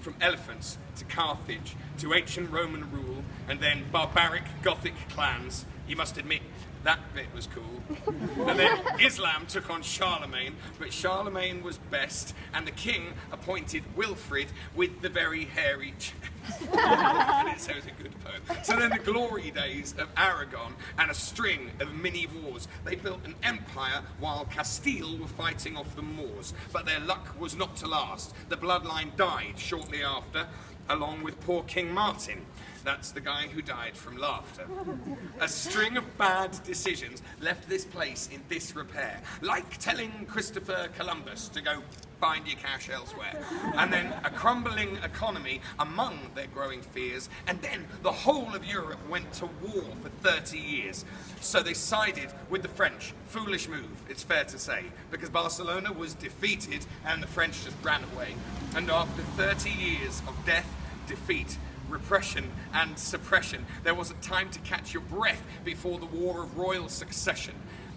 from elephants to Carthage to ancient Roman rule and then barbaric Gothic clans. You must admit, that bit was cool. And then Islam took on Charlemagne, but Charlemagne was best, and the king appointed Wilfrid with the very hairy chest. And it sounds a good poem. So then the glory days of Aragon and a string of mini wars. They built an empire while Castile were fighting off the Moors. But their luck was not to last. The bloodline died shortly after, along with poor King Martin. That's the guy who died from laughter. A string of bad decisions left this place in disrepair, like telling Christopher Columbus to go find your cash elsewhere. And then a crumbling economy among their growing fears, and then the whole of Europe went to war for 30 years. So they sided with the French. Foolish move, it's fair to say, because Barcelona was defeated and the French just ran away. And after 30 years of death, defeat, repression and suppression, there wasn't time to catch your breath before the War of Royal Succession.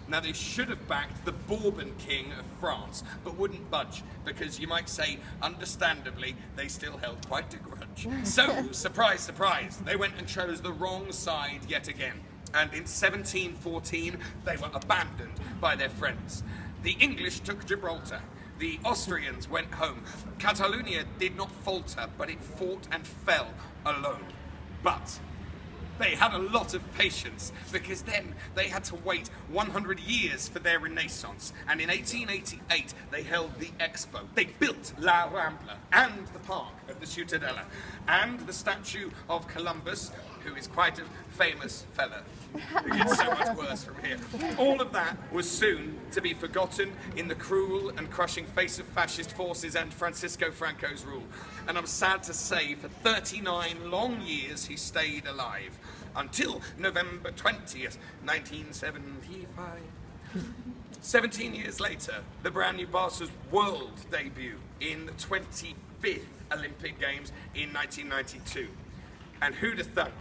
Now they should have backed the Bourbon King of France, but wouldn't budge, because you might say, understandably, they still held quite a grudge. So, surprise, surprise, they went and chose the wrong side yet again. And in 1714, they were abandoned by their friends. The English took Gibraltar. The Austrians went home. Catalonia did not falter, but it fought and fell alone. But they had a lot of patience, because then they had to wait 100 years for their Renaissance. And in 1888, they held the Expo. They built La Rambla and the park of the Ciutadella and the statue of Columbus, who is quite a famous fella. It gets so much worse from here. All of that was soon to be forgotten in the cruel and crushing face of fascist forces and Francisco Franco's rule. And I'm sad to say, for 39 long years he stayed alive, until November 20th, 1975. 17 years later, the brand new Barca's world debut in the 25th Olympic Games in 1992. And who'd have thunk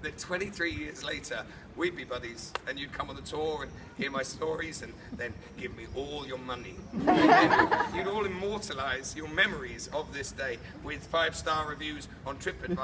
that 23 years later, we'd be buddies, and you'd come on the tour and hear my stories and then give me all your money. And then you'd all immortalize your memories of this day with 5-star reviews on TripAdvisor.